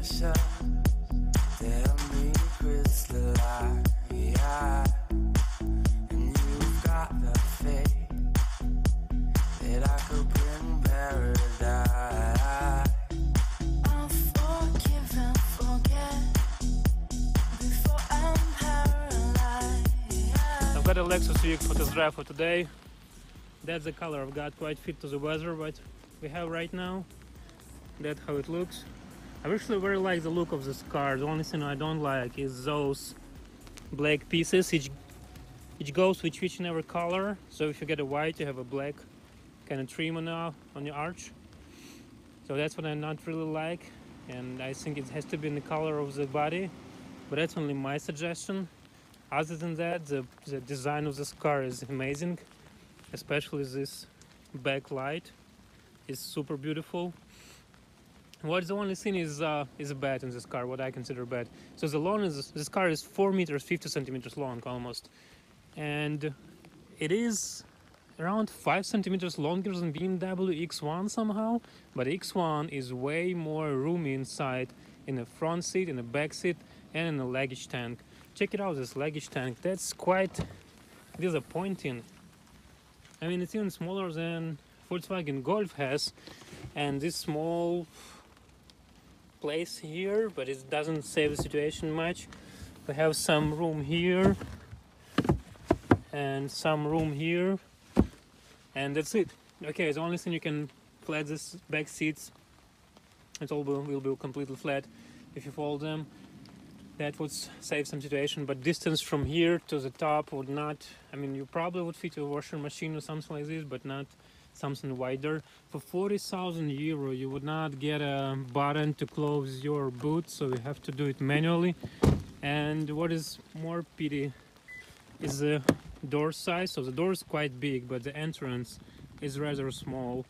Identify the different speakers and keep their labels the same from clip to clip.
Speaker 1: pressure, they help me crystallize. And you've got the faith that I could bring paradise. I'll forgive and forget before I'm paralyzed.
Speaker 2: I've got a Lexus UX250h Test Drive for today. That's the color I've got, quite fit to the weather what we have right now. That's how it looks. I actually very like the look of this car. The only thing I don't like is those black pieces. Each goes with each and every color. So if you get a white, you have a black kind of trim on your arch. So that's what I not really like, and I think it has to be in the color of the body. But that's only my suggestion. Other than that, the design of this car is amazing, especially this backlight is super beautiful. What's the only thing is bad in this car, what I consider bad. So the lawn is, this car is 4 meters 50 centimeters long almost, and it is around 5 centimeters longer than BMW X1 somehow, but X1 is way more roomy inside, in the front seat, in the back seat, and in the luggage tank. Check it out, this luggage tank, that's quite disappointing. I mean, it's even smaller than Volkswagen Golf has, and this small place here, but it doesn't save the situation much. We have some room here and some room here, and that's it. Okay, the only thing you can flat this back seats, it all will be completely flat if you fold them. That would save some situation, but distance from here to the top would not, I mean, you probably would fit a washing machine or something like this, but not something wider. For 40,000 euro you would not get a button to close your boot, so you have to do it manually. And what is more pity is the door size. So the door is quite big, but the entrance is rather small.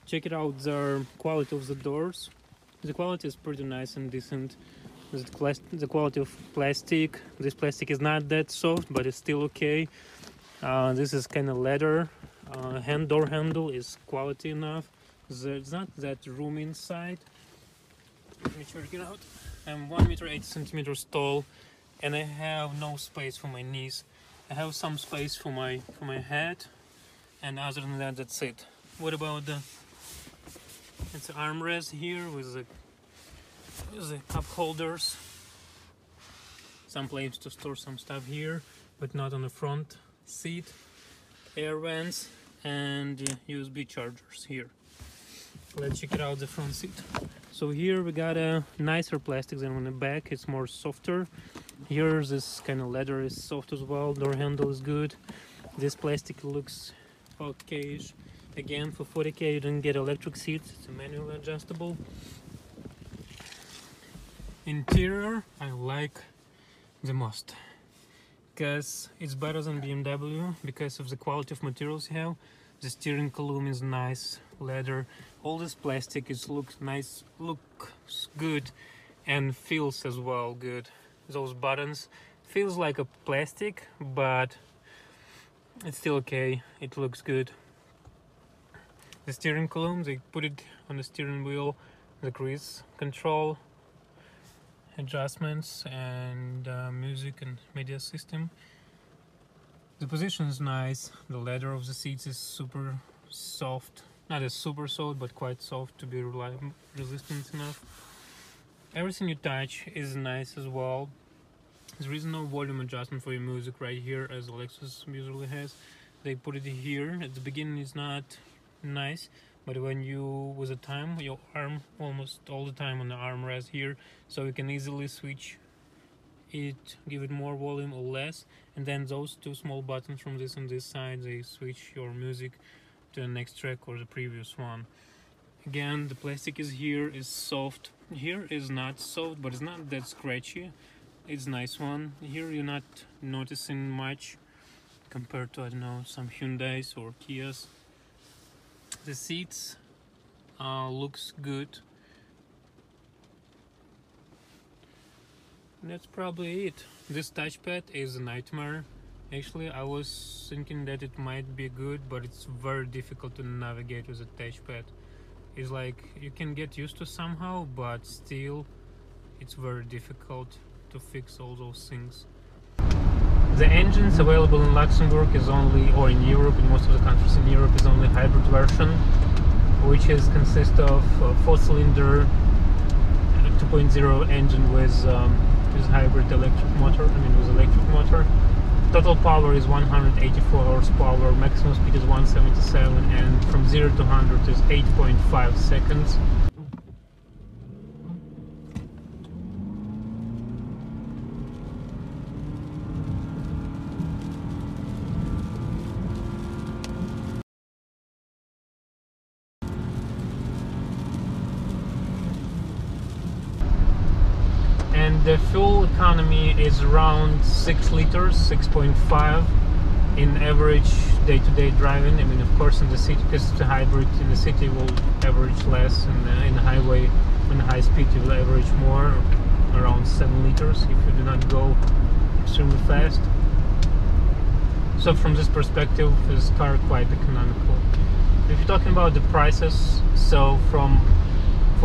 Speaker 2: Check it out, the quality of the doors. The quality is pretty nice and decent. The quality of plastic, this plastic is not that soft, but it's still okay. This is kind of leather. Door handle is quality enough. There's not that room inside. Let me check it out. I'm 1 meter 8 centimeters tall, and I have no space for my knees. I have some space for my head, and other than that, that's it. What about it's an armrest here with the cup holders. Some place to store some stuff here, but not on the front seat. Air vents and USB chargers here. Let's check it out the front seat. So here we got a nicer plastic than on the back. It's more softer. Here this kind of leather is soft as well. Door handle is good. This plastic looks okay-ish. Again, for 40k you don't get electric seats. It's a manually adjustable. Interior I like the most, because it's better than BMW because of the quality of materials you have. The steering column is nice leather. All this plastic looks nice, looks good, and feels as well good. Those buttons feels like a plastic, but it's still okay. It looks good. The steering column, they put it on the steering wheel, the cruise control, adjustments, and music and media system. The position is nice. The leather of the seats is super soft, not as super soft, but quite soft to be resistant enough. Everything you touch is nice as well. There is no volume adjustment for your music right here, as the Lexus usually has. They put it here. At the beginning it's not nice, but when you, with the time, your arm almost all the time on the armrest here, so you can easily switch it, give it more volume or less, and then those two small buttons from this and this side, they switch your music to the next track or the previous one. Again, the plastic is here, is soft. Here is not soft, but it's not that scratchy. It's a nice one. Here you're not noticing much compared to, I don't know, some Hyundais or Kias. The seats looks good. That's probably it. This touchpad is a nightmare. Actually, I was thinking that it might be good, but it's very difficult to navigate with a touchpad. It's like you can get used to somehow, but still it's very difficult to fix all those things. The engines available in Luxembourg is only, or in Europe, in most of the countries in Europe, is only hybrid version, which consists of a 4-cylinder 2.0 engine with hybrid electric motor. With electric motor. Total power is 184 horsepower, maximum speed is 177, and from 0 to 100 is 8.5 seconds. And the fuel economy is around 6 liters, 6.5 in average day-to-day driving. Of course in the city, because it's a hybrid, in the city will average less, and in the highway, on high speed you will average more, around 7 liters if you do not go extremely fast. So from this perspective, this car quite economical. If you're talking about the prices, so for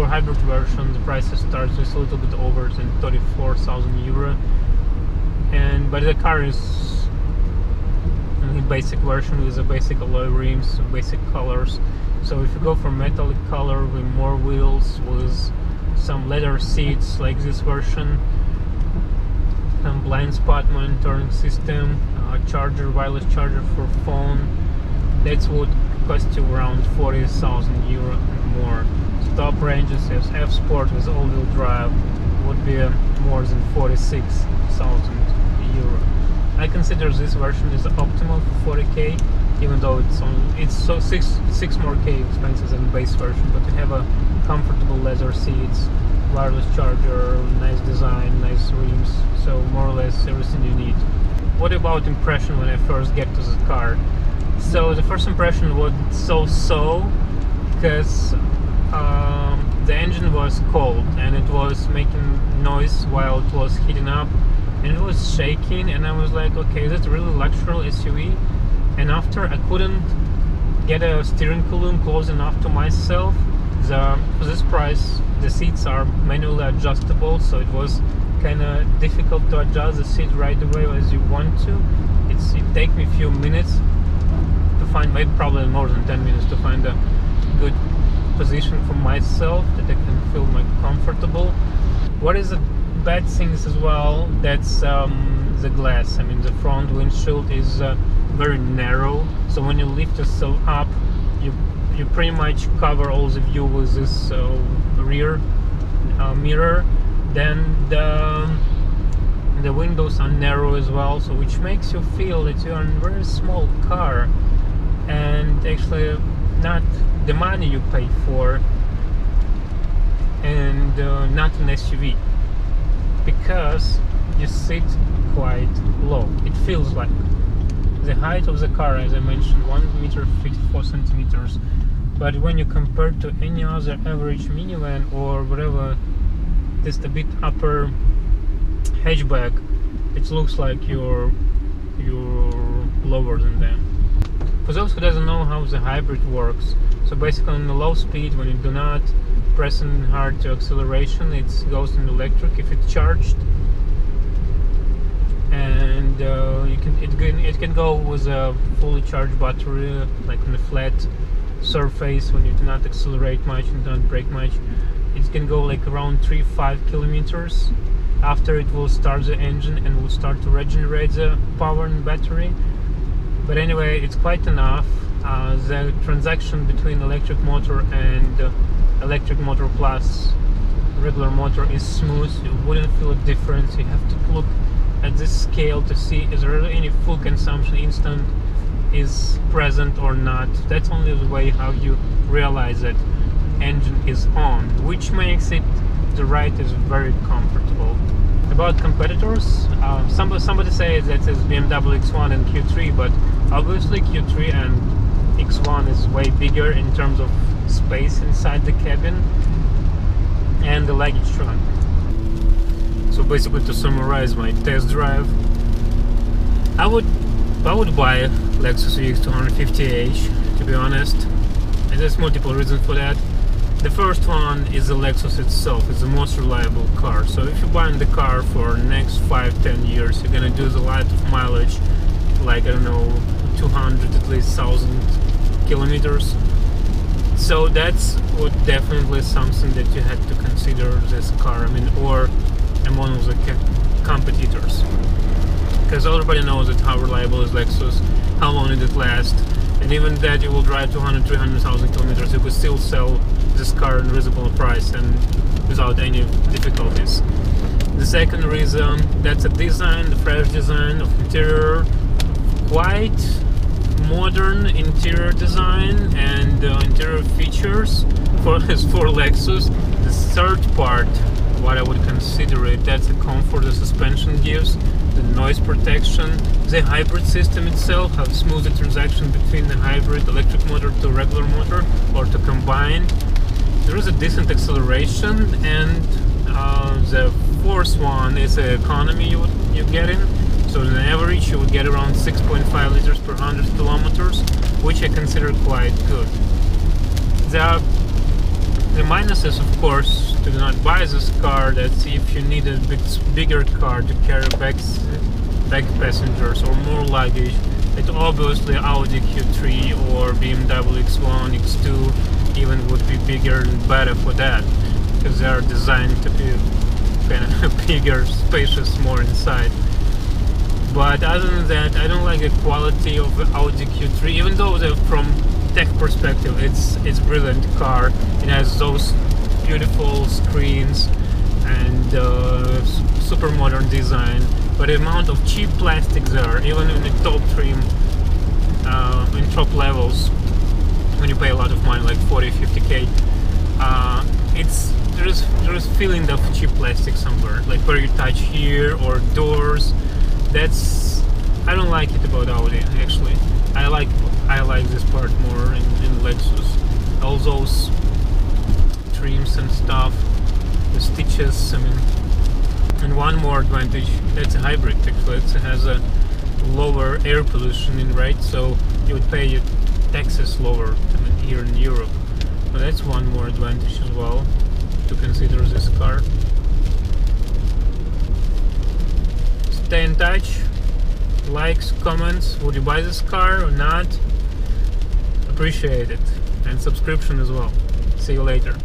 Speaker 2: hybrid version the prices start just a little bit over than 34,000 euro, but the car is in basic version with a basic alloy rims, basic colors. So if you go for metallic color with more wheels, with some leather seats like this version, some blind spot monitoring system, charger, wireless charger for phone, that's what cost you around 40,000 euro and more. Top ranges as F Sport with all-wheel drive would be more than 46,000 euro. I consider this version is optimal for 40k, even though it's so 6 more K expensive than the base version. But you have a comfortable leather seats, wireless charger, nice design, nice rims, so more or less everything you need. What about impression when I first get to the car? So the first impression was so-so, because the engine was cold and it was making noise while it was heating up, and it was shaking, and I was like, okay, that's really luxury SUV. And after I couldn't get a steering column close enough to myself. For this price the seats are manually adjustable, so it was kind of difficult to adjust the seat right away as you want to. It takes me a few minutes to find, maybe probably more than 10 minutes to find a good position for myself that I can feel comfortable. What is the bad things as well, that's the glass. I mean, the front windshield is very narrow, so when you lift yourself up, you pretty much cover all the view with this rear mirror. Then the windows are narrow as well, so which makes you feel that you are in a very small car, and actually not the money you pay for, and not an SUV, because you sit quite low. It feels like the height of the car, as I mentioned, 1 meter 54 centimeters, but when you compare to any other average minivan or whatever, just a bit upper hatchback, it looks like you're lower than them. For those who doesn't know how the hybrid works, so basically on the low speed, when you do not press hard to acceleration, it goes in electric if it's charged, and it can go with a fully charged battery, like on a flat surface when you do not accelerate much and do not brake much. It can go like around 3-5 kilometers. After it will start the engine and will start to regenerate the power in battery. But anyway, it's quite enough. The transaction between electric motor and electric motor plus regular motor is smooth. You wouldn't feel a difference. You have to look at this scale to see is there really any full consumption instant is present or not. That's only the way how you realize that engine is on, which makes it the ride is very comfortable. About competitors, somebody says that it's BMW X1 and Q3, but obviously Q3 and X1 is way bigger in terms of space inside the cabin and the luggage trunk. So basically, to summarize my test drive, I would buy Lexus UX250h, to be honest, and there's multiple reasons for that. The first one is the Lexus itself. It's the most reliable car. So if you're buying the car for next 5-10 years, you're gonna do a lot of mileage, like I don't know, 200 at least 1,000 kilometers. So that's what definitely something that you had to consider this car. I mean, or among the competitors, because everybody knows that how reliable is Lexus, how long did it last, and even that you will drive 200-300,000 kilometers, you could still sell this car at a reasonable price and without any difficulties. The second reason, that's a design, the fresh design of interior, quite modern interior design and interior features for Lexus. The third part, what I would consider it, that's the comfort the suspension gives, the noise protection, the hybrid system itself, have smoother transaction between the hybrid electric motor to regular motor or to combine. There is a decent acceleration, and the fourth one is the economy you get in. So on average you would get around 6.5 liters per 100 kilometers, which I consider quite good. The minuses, of course, to not buy this car, that's if you need a bigger car to carry back passengers or more luggage, it obviously Audi Q3 or BMW X1, X2 even would be bigger and better for that, because they are designed to be kind of bigger, spacious, more inside. But other than that, I don't like the quality of the Audi Q3, even though from tech perspective it's brilliant car. It has those beautiful screens and super modern design, but the amount of cheap plastics there, even in the top trim, in top levels, when you pay a lot of money, like 40-50k, there is feeling of cheap plastic somewhere, like where you touch here or doors. I don't like it about Audi, actually. I like this part more in Lexus. All those trims and stuff, the stitches, I mean. And one more advantage, that's a hybrid actually. It has a lower air pollution in, right? So you would pay your taxes lower here in Europe. So that's one more advantage as well to consider this car. Stay in touch, likes, comments, would you buy this car or not? Appreciate it, and subscription as well. See you later.